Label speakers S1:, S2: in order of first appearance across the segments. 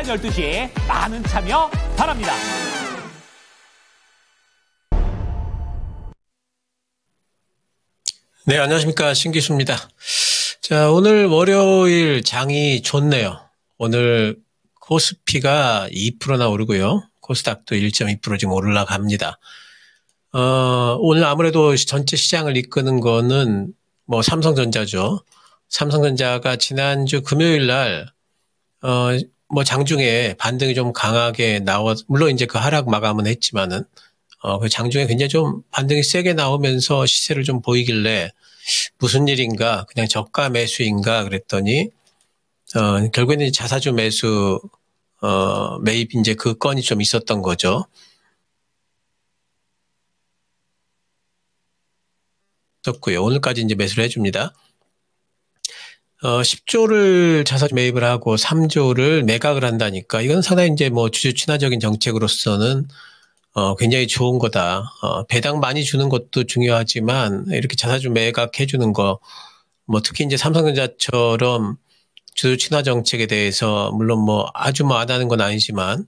S1: 오전 12시 많은 참여 바랍니다.
S2: 네, 안녕하십니까. 신기수입니다. 자, 오늘 월요일 장이 좋네요. 오늘 코스피가 2%나 오르고요. 코스닥도 1.2% 지금 올라갑니다. 오늘 아무래도 전체 시장을 이끄는 거는 뭐 삼성전자죠. 삼성전자가 지난주 금요일 날, 뭐 장중에 반등이 좀 강하게 물론 이제 그 하락 마감은 했지만은, 그 장중에 굉장히 좀 반등이 세게 나오면서 시세를 좀 보이길래 무슨 일인가, 그냥 저가 매수인가 그랬더니, 결국에는 자사주 매수, 매입 이제 그 건이 좀 있었던 거죠. 었고요. 오늘까지 이제 매수를 해줍니다. 10조를 자사주 매입을 하고 3조를 매각을 한다니까 이건 상당히 이제 뭐 주주 친화적인 정책으로서는 굉장히 좋은 거다. 배당 많이 주는 것도 중요하지만 이렇게 자사주 매각해 주는 거, 뭐 특히 이제 삼성전자처럼 주주 친화 정책에 대해서 물론 뭐 아주 뭐 안 하는 건 아니지만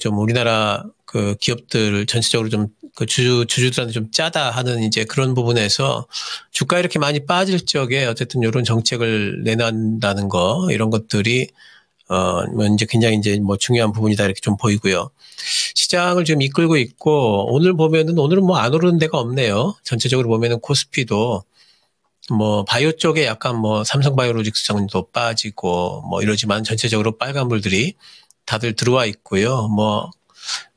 S2: 좀 우리나라 그 기업들 전체적으로 좀 그 주주들한테 좀 짜다 하는 이제 그런 부분에서 주가 이렇게 많이 빠질 적에 어쨌든 이런 정책을 내놓는다는 거 이런 것들이 뭐 이제 굉장히 이제 뭐 중요한 부분이다 이렇게 좀 보이고요. 시장을 지금 이끌고 있고 오늘은 뭐 안 오르는 데가 없네요. 전체적으로 보면은 코스피도 뭐 바이오 쪽에 약간 뭐 삼성바이오로직스 정도 빠지고 뭐 이러지만 전체적으로 빨간불들이 다들 들어와 있고요. 뭐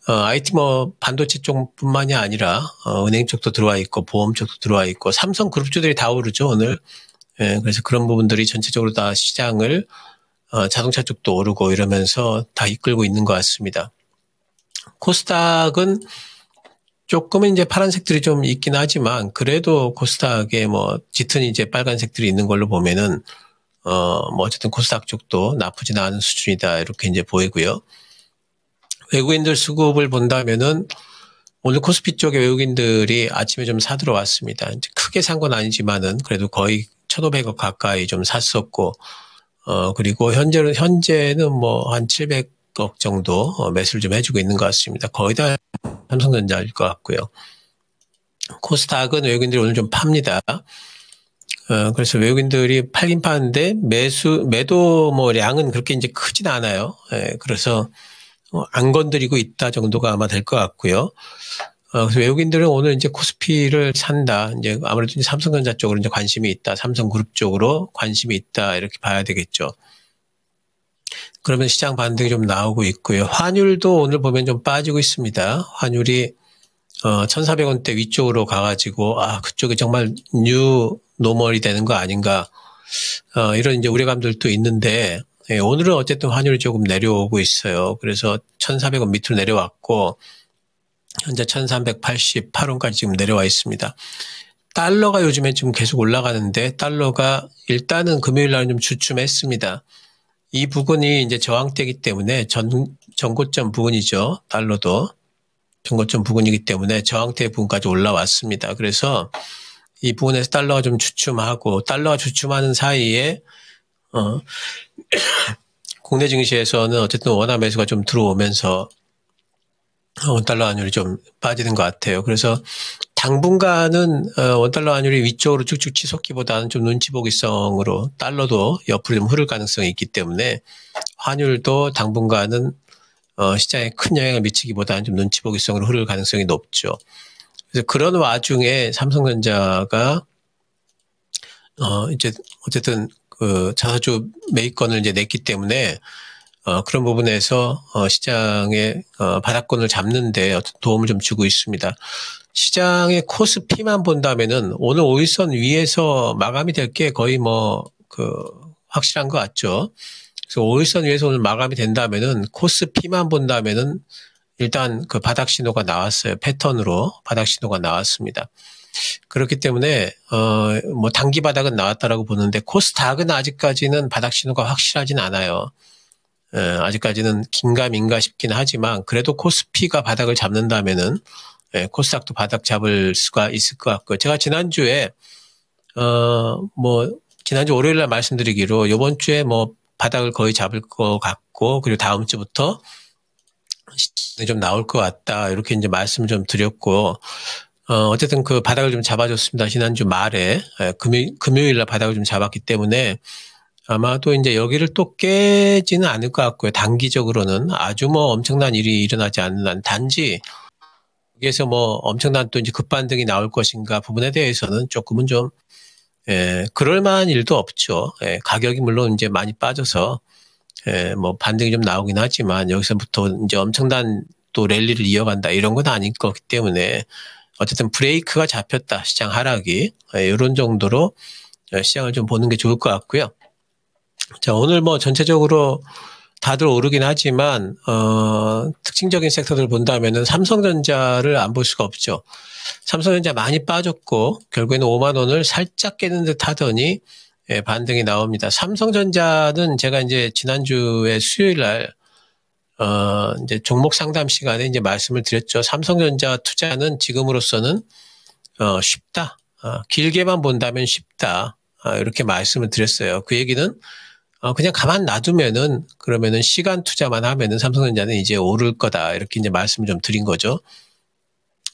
S2: IT 뭐 반도체 쪽뿐만이 아니라 은행 쪽도 들어와 있고 보험 쪽도 들어와 있고 삼성 그룹주들이 다 오르죠 오늘. 그래서 그런 부분들이 전체적으로 다 시장을 자동차 쪽도 오르고 이러면서 다 이끌고 있는 것 같습니다. 코스닥은 조금은 이제 파란색들이 좀 있긴 하지만 그래도 코스닥에 뭐 짙은 이제 빨간색들이 있는 걸로 보면은 뭐 어쨌든 코스닥 쪽도 나쁘진 않은 수준이다 이렇게 이제 보이고요. 외국인들 수급을 본다면은 오늘 코스피 쪽에 외국인들이 아침에 좀 사들어 왔습니다. 이제 크게 산 건 아니지만은 그래도 거의 1,500억 가까이 좀 샀었고 그리고 현재는 뭐 한 700억 정도 매수를 좀 해주고 있는 것 같습니다. 거의 다 삼성전자일 것 같고요. 코스닥은 외국인들이 오늘 좀 팝니다. 그래서 외국인들이 팔긴 파는데 매도 뭐 량은 그렇게 이제 크진 않아요. 그래서 안 건드리고 있다 정도가 아마 될 것 같고요. 그래서 외국인들은 오늘 이제 코스피를 산다. 이제 아무래도 이제 삼성전자 쪽으로 이제 관심이 있다. 삼성그룹 쪽으로 관심이 있다. 이렇게 봐야 되겠죠. 그러면 시장 반등이 좀 나오고 있고요. 환율도 오늘 보면 좀 빠지고 있습니다. 환율이 1,400원대 위쪽으로 가가지고 그쪽이 정말 뉴 노멀이 되는 거 아닌가 이런 이제 우려감들도 있는데 오늘은 어쨌든 환율이 조금 내려오고 있어요. 그래서 1,400원 밑으로 내려왔고 현재 1,388원까지 지금 내려와 있습니다. 달러가 요즘에 지금 계속 올라가는데 달러가 일단은 금요일 날은 좀 주춤했습니다. 이 부분이 이제 저항대이기 때문에 전고점 부분이죠. 달러도 전고점 부분이기 때문에 저항대 부분까지 올라왔습니다. 그래서 이 부분에서 달러가 좀 주춤하고 달러가 주춤하는 사이에 국내 증시에서는 어쨌든 원화 매수가 좀 들어오면서 원달러 환율이 좀 빠지는 것 같아요. 그래서 당분간은 원달러 환율이 위쪽으로 쭉쭉 치솟기보다는 좀 눈치 보기성으로 달러도 옆으로 좀 흐를 가능성이 있기 때문에 환율도 당분간은 시장에 큰 영향을 미치기보다는 좀 눈치 보기성으로 흐를 가능성이 높죠. 그래서 그런 와중에 삼성전자가 이제 어쨌든 그 자사주 매입권을 이제 냈기 때문에 그런 부분에서 시장의 바닥권을 잡는데 어떤 도움을 좀 주고 있습니다. 시장의 코스피만 본다면은 오늘 5일선 위에서 마감이 될 게 거의 뭐 확실한 것 같죠. 그래서 5일선 위에서 오늘 마감이 된다면은 코스피만 본다면은 일단 그 바닥 신호가 나왔어요. 패턴으로 바닥 신호가 나왔습니다. 그렇기 때문에 뭐 단기 바닥은 나왔다라고 보는데 코스닥은 아직까지는 바닥 신호가 확실하진 않아요. 아직까지는 긴가민가 싶긴 하지만 그래도 코스피가 바닥을 잡는다면은 코스닥도 바닥 잡을 수가 있을 것 같고요. 제가 지난주에 지난주 월요일 날 말씀드리기로 이번 주에 뭐 바닥을 거의 잡을 것 같고 있고, 그리고 다음 주부터 좀 나올 것 같다. 이렇게 이제 말씀을 좀 드렸고, 어쨌든 그 바닥을 좀 잡아줬습니다. 지난주 말에, 금요일 날 바닥을 좀 잡았기 때문에 아마도 이제 여기를 또 깨지는 않을 것 같고요. 단기적으로는 아주 뭐 엄청난 일이 일어나지 않는 한, 단지 여기에서 뭐 엄청난 또 이제 급반등이 나올 것인가 부분에 대해서는 조금은 좀, 그럴 만한 일도 없죠. 가격이 물론 이제 많이 빠져서, 뭐 반등이 좀 나오긴 하지만 여기서부터 이제 엄청난 또 랠리를 이어간다 이런 건 아닐 거기 때문에 어쨌든 브레이크가 잡혔다. 시장 하락이. 이런 정도로 시장을 좀 보는 게 좋을 것 같고요. 자, 오늘 뭐 전체적으로 다들 오르긴 하지만, 특징적인 섹터들을 본다면은 삼성전자를 안 볼 수가 없죠. 삼성전자 많이 빠졌고, 결국에는 5만 원을 살짝 깨는 듯 하더니, 반등이 나옵니다. 삼성전자는 제가 이제 지난주에 수요일 날, 이제 종목 상담 시간에 이제 말씀을 드렸죠. 삼성전자 투자는 지금으로서는, 쉽다. 길게만 본다면 쉽다. 이렇게 말씀을 드렸어요. 그 얘기는, 그냥 가만 놔두면은, 그러면은 시간 투자만 하면은 삼성전자는 이제 오를 거다. 이렇게 이제 말씀을 좀 드린 거죠.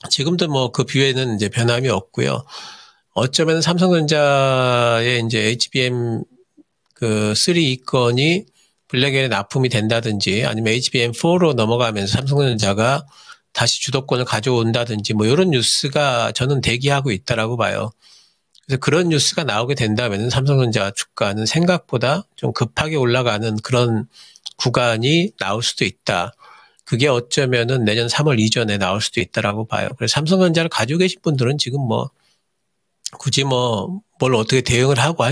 S2: 지금도 뭐 그 뷰에는 이제 변함이 없고요. 어쩌면 삼성전자의 이제 HBM 그 3 이건이 블랙에 납품이 된다든지 아니면 HBM4로 넘어가면서 삼성전자가 다시 주도권을 가져온다든지 뭐 이런 뉴스가 저는 대기하고 있다라고 봐요. 그래서 그런 뉴스가 나오게 된다면 삼성전자 주가는 생각보다 좀 급하게 올라가는 그런 구간이 나올 수도 있다. 그게 어쩌면은 내년 3월 이전에 나올 수도 있다라고 봐요. 그래서 삼성전자를 가지고 계신 분들은 지금 뭐 굳이 뭐 뭘 어떻게 대응을 하고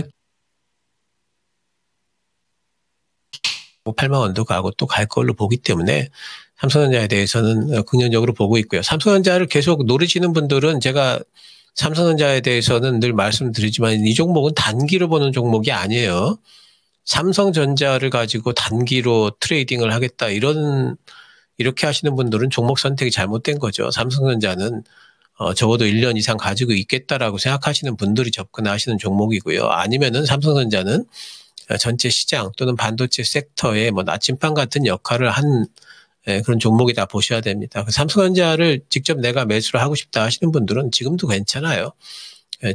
S2: 8만 원도 가고 또 갈 걸로 보기 때문에 삼성전자에 대해서는 긍정적으로 보고 있고요. 삼성전자를 계속 노리시는 분들은 제가 삼성전자에 대해서는 늘 말씀드리지만 이 종목은 단기로 보는 종목이 아니에요. 삼성전자를 가지고 단기로 트레이딩을 하겠다 이렇게 하시는 분들은 종목 선택이 잘못된 거죠. 삼성전자는 적어도 1년 이상 가지고 있겠다라고 생각하시는 분들이 접근하시는 종목이고요. 아니면은 삼성전자는 전체 시장 또는 반도체 섹터에 뭐 나침반 같은 역할을 한 그런 종목이다 보셔야 됩니다. 삼성전자를 직접 내가 매수를 하고 싶다 하시는 분들은 지금도 괜찮아요.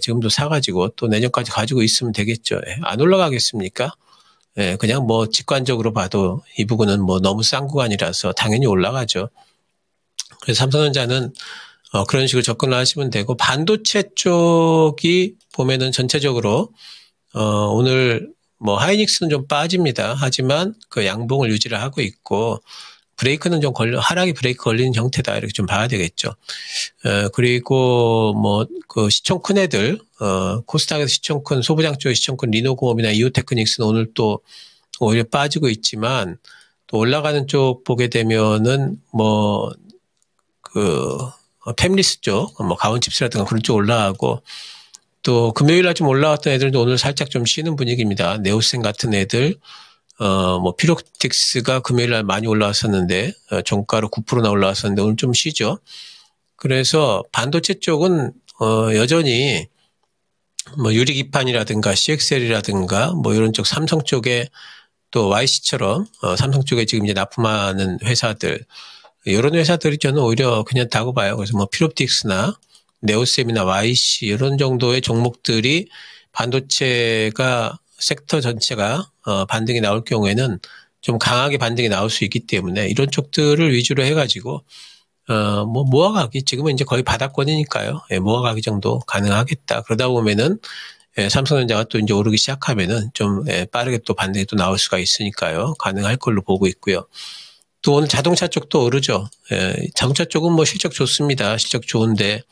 S2: 지금도 사가지고 또 내년까지 가지고 있으면 되겠죠. 안 올라가겠습니까? 그냥 뭐 직관적으로 봐도 이 부분은 뭐 너무 싼 구간이라서 당연히 올라가죠. 그래서 삼성전자는 그런 식으로 접근을 하시면 되고 반도체 쪽이 보면은 전체적으로 오늘 뭐 하이닉스는 좀 빠집니다. 하지만 그 양봉을 유지를 하고 있고 브레이크는 좀 하락이 브레이크 걸리는 형태다 이렇게 좀 봐야 되겠죠. 그리고 뭐 그 시총 큰 애들 코스닥에서 시총 큰 소부장 쪽의 시총 큰 리노공업이나 이오테크닉스는 오늘 또 오히려 빠지고 있지만 또 올라가는 쪽 보게 되면은 뭐 그 팹리스 쪽 뭐 가온칩스라든가 그런 쪽 올라가고 또 금요일 날 좀 올라왔던 애들도 오늘 살짝 좀 쉬는 분위기입니다. 네오센 같은 애들 뭐 피롭틱스가 금요일 날 많이 올라왔었는데 종가로 9%나 올라왔었는데 오늘 좀 쉬죠. 그래서 반도체 쪽은 여전히 뭐 유리기판이라든가 CXL이라든가 뭐 이런 쪽 삼성 쪽에 또 YC처럼 삼성 쪽에 지금 이제 납품하는 회사들 이런 회사들이 저는 오히려 괜찮다고 봐요. 그래서 뭐 피롭틱스나 네오셈이나 YC 이런 정도의 종목들이 반도체가 섹터 전체가 반등이 나올 경우에는 좀 강하게 반등이 나올 수 있기 때문에 이런 쪽들을 위주로 해가지고 뭐 모아가기 지금은 이제 거의 바닥권이니까요. 모아가기 정도 가능하겠다. 그러다 보면은 삼성전자가 또 이제 오르기 시작하면은 좀 빠르게 또 반등이 또 나올 수가 있으니까요. 가능할 걸로 보고 있고요. 또 오늘 자동차 쪽도 오르죠. 자동차 쪽은 뭐 실적 좋습니다. 실적 좋은데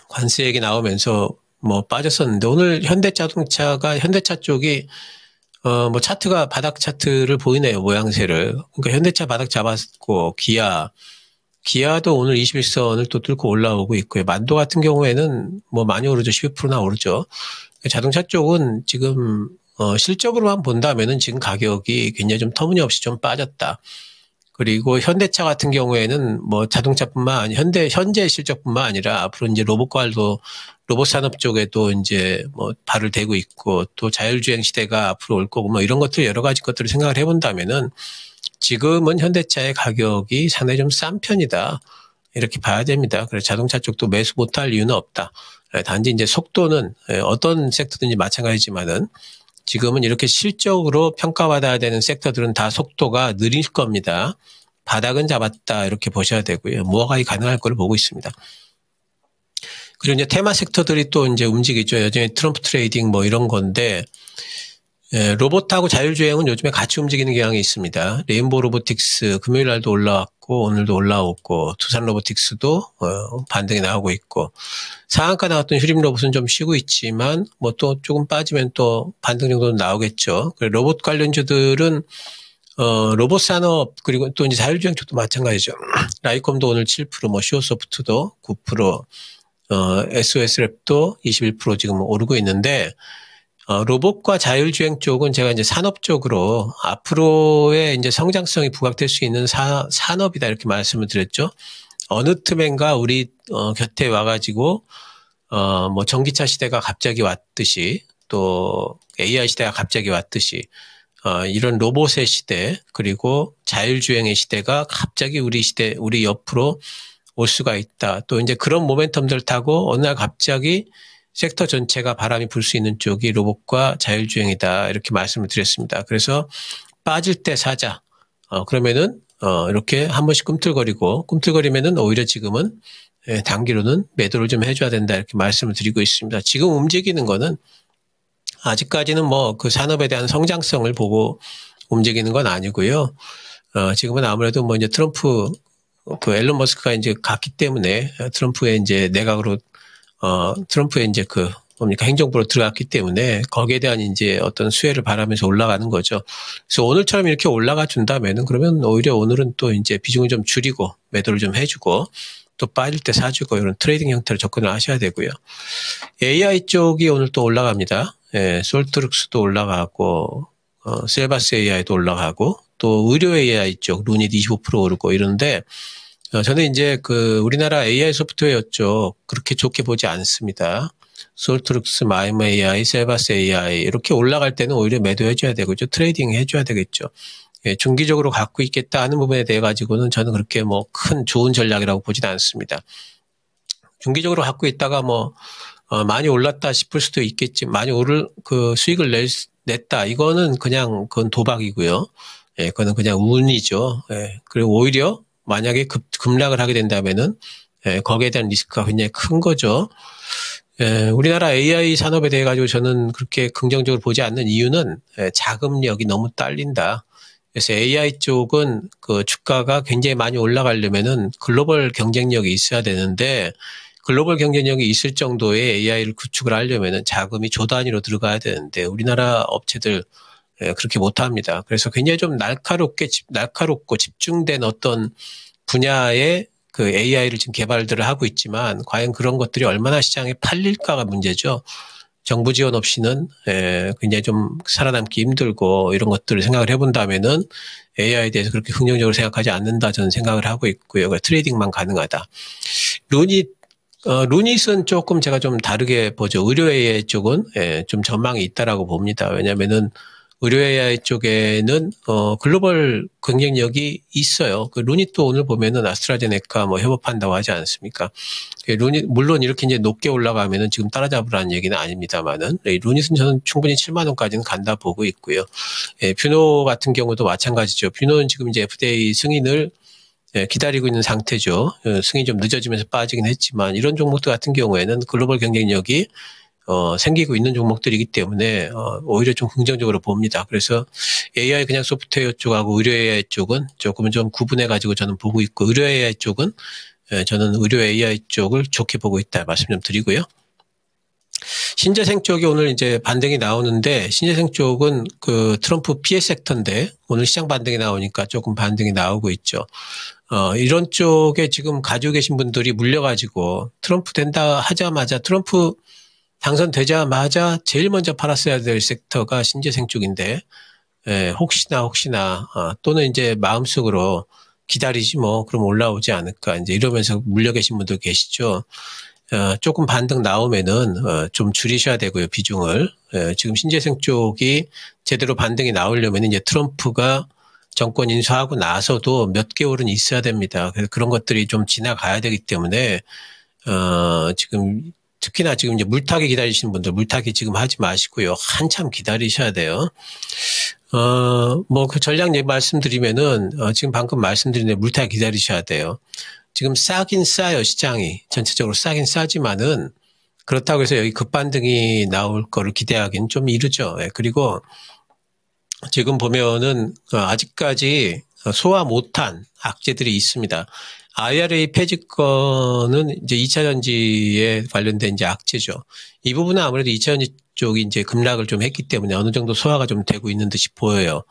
S2: 관세 얘기 나오면서 뭐 빠졌었는데 오늘 현대차 쪽이 뭐 차트가 바닥 차트를 보이네요. 모양새를. 그러니까 현대차 바닥 잡았고 기아도 오늘 21선을 또 뚫고 올라오고 있고요. 만도 같은 경우에는 뭐 많이 오르죠. 12%나 오르죠. 자동차 쪽은 지금 실적으로만 본다면은 지금 가격이 굉장히 좀 터무니없이 좀 빠졌다. 그리고 현대차 같은 경우에는 뭐 자동차뿐만 아니 현재 실적뿐만 아니라 앞으로 이제 로봇 산업 쪽에도 이제 뭐 발을 대고 있고 또 자율주행 시대가 앞으로 올 거고 뭐 이런 것들 여러 가지 것들을 생각을 해본다면은 지금은 현대차의 가격이 상당히 좀 싼 편이다. 이렇게 봐야 됩니다. 그래서 자동차 쪽도 매수 못할 이유는 없다. 단지 이제 속도는 어떤 섹터든지 마찬가지지만은 지금은 이렇게 실적으로 평가받아야 되는 섹터들은 다 속도가 느릴 겁니다. 바닥은 잡았다 이렇게 보셔야 되고요. 무화과이 가능할 걸 보고 있습니다. 그리고 이제 테마 섹터들이 또 이제 움직이죠. 여전히 트럼프 트레이딩 뭐 이런 건데 로봇하고 자율주행은 요즘에 같이 움직이는 경향이 있습니다. 레인보우 로보틱스 금요일 날도 올라왔고 오늘도 올라오고 두산 로보틱스도 반등이 나오고 있고 상한가 나왔던 휴림 로봇은 좀 쉬고 있지만 뭐 또 조금 빠지면 또 반등 정도는 나오겠죠. 로봇 관련주들은 로봇 산업 그리고 또 이제 자율주행 쪽도 마찬가지죠. 라이콤도 오늘 7%, 뭐 시오소프트도 9%, SOS랩도 21% 지금 오르고 있는데 로봇과 자율주행 쪽은 제가 이제 산업 쪽으로 앞으로의 이제 성장성이 부각될 수 있는 산업이다 이렇게 말씀을 드렸죠. 어느 틈엔가 우리 곁에 와가지고 뭐 전기차 시대가 갑자기 왔듯이 또 AI 시대가 갑자기 왔듯이 이런 로봇의 시대 그리고 자율주행의 시대가 갑자기 우리 옆으로 올 수가 있다. 또 이제 그런 모멘텀들 타고 어느 날 갑자기 섹터 전체가 바람이 불 수 있는 쪽이 로봇과 자율주행이다. 이렇게 말씀을 드렸습니다. 그래서 빠질 때 사자. 그러면은 이렇게 한 번씩 꿈틀거리면은 오히려 지금은 단기로는 매도를 좀 해줘야 된다. 이렇게 말씀을 드리고 있습니다. 지금 움직이는 거는 아직까지는 뭐 그 산업에 대한 성장성을 보고 움직이는 건 아니고요. 지금은 아무래도 뭐 이제 트럼프 그 앨런 머스크가 이제 갔기 때문에 트럼프의 이제 내각으로 트럼프의 이제 행정부로 들어갔기 때문에 거기에 대한 이제 어떤 수혜를 바라면서 올라가는 거죠. 그래서 오늘처럼 이렇게 올라가 준다면은 그러면 오히려 오늘은 또 이제 비중을 좀 줄이고 매도를 좀 해주고 또 빠질 때 사주고 이런 트레이딩 형태로 접근을 하셔야 되고요. AI 쪽이 오늘 또 올라갑니다. 예, 솔트룩스도 올라가고, 셀바스 AI도 올라가고, 또 의료 AI 쪽, 루닛 25% 오르고 이러는데, 저는 이제 우리나라 AI 소프트웨어 쪽 그렇게 좋게 보지 않습니다. 솔트룩스, 마이머 AI, 셀바스 AI 이렇게 올라갈 때는 오히려 매도해줘야 되고죠. 트레이딩 해줘야 되겠죠. 예, 중기적으로 갖고 있겠다 하는 부분에 대해 가지고는 저는 그렇게 뭐 큰 좋은 전략이라고 보지는 않습니다. 중기적으로 갖고 있다가 많이 올랐다 싶을 수도 있겠지. 많이 수익을 냈다. 이거는 그건 도박이고요. 예, 그거는 그냥 운이죠. 예, 그리고 오히려 만약에 급락을 하게 된다면은, 예, 거기에 대한 리스크가 굉장히 큰 거죠. 예, 우리나라 AI 산업에 대해 가지고 저는 그렇게 긍정적으로 보지 않는 이유는 자금력이 너무 딸린다. 그래서 AI 쪽은 주가가 굉장히 많이 올라가려면은 글로벌 경쟁력이 있어야 되는데 글로벌 경쟁력이 있을 정도의 AI를 구축을 하려면은 자금이 조 단위로 들어가야 되는데 우리나라 업체들 그렇게 못합니다. 그래서 굉장히 좀 날카롭고 집중된 어떤 분야의 AI를 지금 개발들을 하고 있지만 과연 그런 것들이 얼마나 시장에 팔릴까가 문제죠. 정부 지원 없이는 굉장히 좀 살아남기 힘들고 이런 것들을 생각을 해본다면은 AI에 대해서 그렇게 긍정적으로 생각하지 않는다 저는 생각을 하고 있고요. 트레이딩만 가능하다. 루닛은 조금 제가 좀 다르게 보죠. 의료 AI 쪽은 좀 전망이 있다라고 봅니다. 왜냐면은 의료 AI 쪽에는 글로벌 경쟁력이 있어요. 루닛도 오늘 보면은 아스트라제네카 협업한다고 하지 않습니까? 루닛 물론 이렇게 이제 높게 올라가면은 지금 따라잡으라는 얘기는 아닙니다만은 루닛은 저는 충분히 7만 원까지는 간다 보고 있고요. 뷰노 같은 경우도 마찬가지죠. 뷰노는 지금 이제 FDA 승인을 기다리고 있는 상태죠. 승인이 좀 늦어지면서 빠지긴 했지만 이런 종목들 같은 경우에는 글로벌 경쟁력이 생기고 있는 종목들이기 때문에 오히려 좀 긍정적으로 봅니다. 그래서 AI 그냥 소프트웨어 쪽하고 의료 AI 쪽은 조금은 좀 구분해 가지고 저는 보고 있고 의료 AI 쪽은 저는 의료 AI 쪽을 좋게 보고 있다 말씀 좀 드리고요. 신재생 쪽이 오늘 이제 반등이 나오는데 신재생 쪽은 트럼프 피해 섹터인데 오늘 시장 반등이 나오니까 조금 반등이 나오고 있죠. 이런 쪽에 지금 가지고 계신 분들이 물려가지고 트럼프 된다 하자마자 트럼프 당선되자마자 제일 먼저 팔았어야 될 섹터가 신재생 쪽인데 혹시나 또는 이제 마음속으로 기다리지 그럼 올라오지 않을까 이제 이러면서 물려 계신 분들 계시죠. 조금 반등 나오면은 좀 줄이셔야 되고요, 비중을. 지금 신재생 쪽이 제대로 반등이 나오려면 이제 트럼프가 정권 인수하고 나서도 몇 개월은 있어야 됩니다. 그래서 그런 것들이 좀 지나가야 되기 때문에 지금 특히나 지금 이제 물타기 기다리시는 분들 물타기 지금 하지 마시고요. 한참 기다리셔야 돼요. 뭐 그 전략 말씀드리면은 지금 방금 말씀드린 대로 물타기 기다리셔야 돼요. 지금 싸긴 싸요, 시장이. 전체적으로 싸긴 싸지만은 그렇다고 해서 여기 급반등이 나올 거를 기대하기는 좀 이르죠. 그리고 지금 보면은 아직까지 소화 못한 악재들이 있습니다. IRA 폐지권은 이제 2차전지에 관련된 이제 악재죠. 이 부분은 아무래도 2차전지 쪽이 이제 급락을 좀 했기 때문에 어느 정도 소화가 좀 되고 있는 듯이 보여요.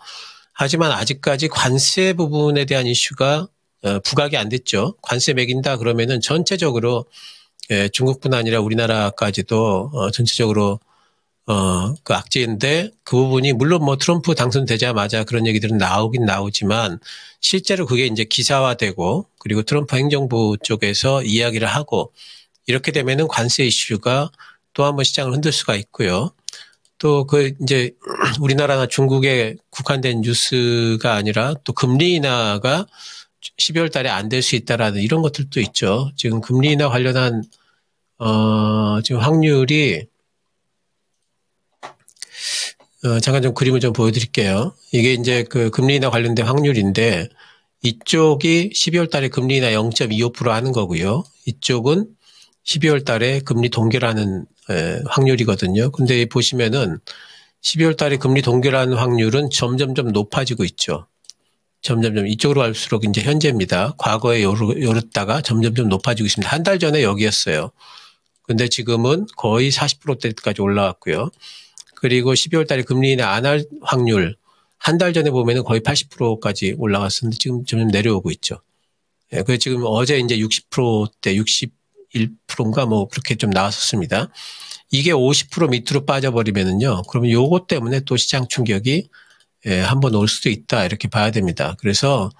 S2: 하지만 아직까지 관세 부분에 대한 이슈가 부각이 안 됐죠. 관세 매긴다 그러면은 전체적으로 중국뿐 아니라 우리나라까지도 전체적으로 그 악재인데 그 부분이 물론 뭐 트럼프 당선되자마자 그런 얘기들은 나오긴 나오지만 실제로 그게 이제 기사화되고 그리고 트럼프 행정부 쪽에서 이야기를 하고 이렇게 되면은 관세 이슈가 또 한 번 시장을 흔들 수가 있고요. 또 그 이제 우리나라나 중국에 국한된 뉴스가 아니라 또 금리 인하가 12월 달에 안 될 수 있다라는 이런 것들도 있죠. 지금 금리 인하 관련한 지금 확률이 잠깐 좀 그림을 좀 보여드릴게요. 이게 이제 그 금리 인하 관련된 확률인데 이쪽이 12월 달에 금리 인하 0.25% 하는 거고요. 이쪽은 12월 달에 금리 동결하는 확률이거든요. 근데 보시면은 12월 달에 금리 동결하는 확률은 점점점 높아지고 있죠. 점점점 이쪽으로 갈수록 이제 현재입니다. 과거에 요랬다가 점점점 높아지고 있습니다. 한 달 전에 여기였어요. 근데 지금은 거의 40%대까지 올라왔고요. 그리고 12월 달에 금리 인하 안 할 확률 한 달 전에 보면은 거의 80%까지 올라갔었는데 지금 점점 내려오고 있죠. 그래서 지금 어제 이제 60%대 61%인가 뭐 그렇게 좀 나왔었습니다. 이게 50% 밑으로 빠져버리면은요. 그러면 요거 때문에 또 시장 충격이 한번 올 수도 있다 이렇게 봐야 됩니다. 그래서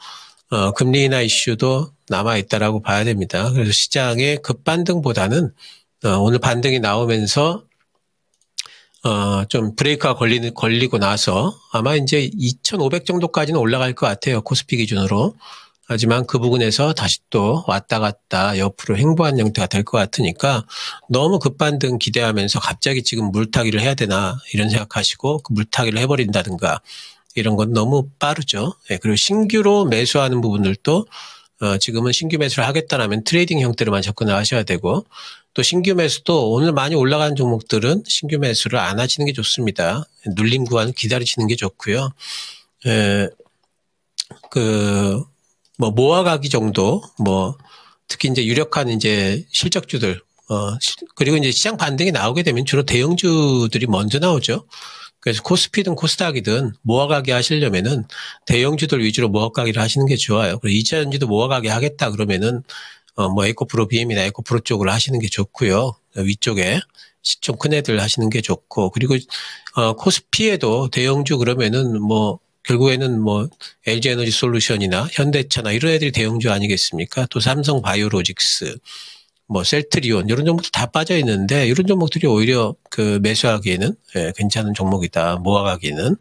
S2: 금리 인하 이슈도 남아 있다라고 봐야 됩니다. 그래서 시장의 급반등보다는 오늘 반등이 나오면서 좀 브레이크가 걸리고 나서 아마 이제 2,500 정도까지는 올라갈 것 같아요. 코스피 기준으로. 하지만 그 부분에서 다시 또 왔다 갔다 옆으로 횡보한 형태가 될 것 같으니까 너무 급반등 기대하면서 갑자기 지금 물타기를 해야 되나 이런 생각하시고 그 물타기를 해버린다든가 이런 건 너무 빠르죠. 그리고 신규로 매수하는 부분들도 지금은 신규 매수를 하겠다라면 트레이딩 형태로만 접근을 하셔야 되고 또 신규 매수도 오늘 많이 올라가는 종목들은 신규 매수를 안 하시는 게 좋습니다. 눌림 구간 기다리시는 게 좋고요. 뭐 모아가기 정도, 뭐 특히 이제 유력한 이제 실적주들, 그리고 이제 시장 반등이 나오게 되면 주로 대형주들이 먼저 나오죠. 그래서 코스피든 코스닥이든 모아가기 하시려면은 대형주들 위주로 모아가기를 하시는 게 좋아요. 그리고 2차전지도 모아가기 하겠다 그러면은 뭐 에코프로 BM이나 에코프로 쪽으로 하시는 게 좋고요. 위쪽에 시총 큰 애들 하시는 게 좋고 그리고 코스피에도 대형주 그러면은 뭐 결국에는 뭐 LG에너지 솔루션이나 현대차나 이런 애들이 대형주 아니겠습니까? 또 삼성 바이오로직스, 뭐 셀트리온 이런 종목들 다 빠져 있는데 이런 종목들이 오히려 그 매수하기에는 괜찮은 종목이다. 모아가기는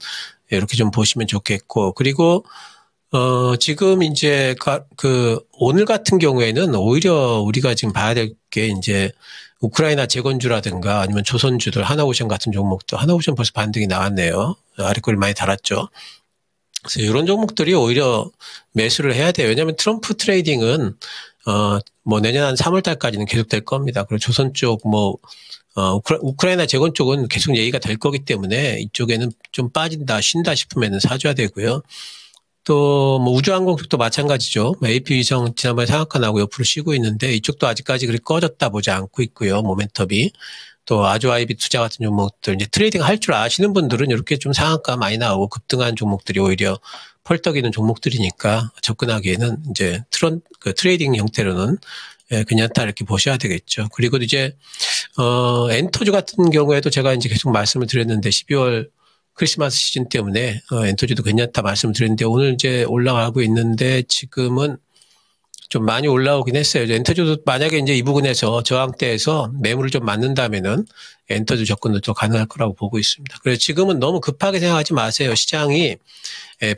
S2: 이렇게 좀 보시면 좋겠고 그리고 지금 이제 오늘 같은 경우에는 오히려 우리가 지금 봐야 될 게 이제 우크라이나 재건주라든가 아니면 조선주들 하나오션 같은 종목도 하나오션 벌써 반등이 나왔네요. 아래꼬리 많이 달았죠. 그래서 이런 종목들이 오히려 매수를 해야 돼요. 왜냐하면 트럼프 트레이딩은 뭐 내년 한 3월 달까지는 계속될 겁니다. 그리고 조선 쪽 우크라이나 재건 쪽은 계속 얘기가 될 거기 때문에 이쪽에는 좀 빠진다, 쉰다 싶으면 사줘야 되고요. 또 뭐 우주항공 쪽도 마찬가지죠. AP 위성 지난번에 상한가 나고 옆으로 쉬고 있는데 이쪽도 아직까지 그렇게 꺼졌다 보지 않고 있고요. 모멘텀이. 또 아주아이비 투자 같은 종목들 이제 트레이딩 할 줄 아시는 분들은 이렇게 좀 상한가 많이 나오고 급등한 종목들이 오히려 펄떡이는 종목들이니까 접근하기에는 이제 트레이딩 형태로는 괜찮다 이렇게 보셔야 되겠죠. 그리고 이제 엔터주 같은 경우에도 제가 이제 계속 말씀을 드렸는데 12월 크리스마스 시즌 때문에 엔터주도 괜찮다 말씀을 드렸는데 오늘 이제 올라가고 있는데 지금은 좀 많이 올라오긴 했어요. 엔터주도 만약에 이제 이 부분에서 저항대에서 매물을 좀 맞는다면은 엔터주 접근도 또 가능할 거라고 보고 있습니다. 그래서 지금은 너무 급하게 생각하지 마세요. 시장이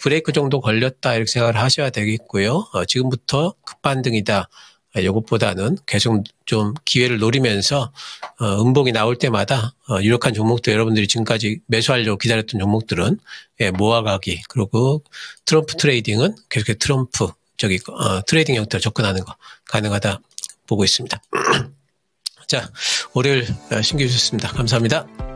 S2: 브레이크 정도 걸렸다 이렇게 생각을 하셔야 되겠고요. 지금부터 급반등이다. 이것보다는 계속 좀 기회를 노리면서 음봉이 나올 때마다 유력한 종목들 여러분들이 지금까지 매수하려고 기다렸던 종목들은 모아가기, 그리고 트럼프 트레이딩은 계속해서 트레이딩 형태로 접근하는 거 가능하다 보고 있습니다. 자, 월요일 신규 주셨습니다. 감사합니다.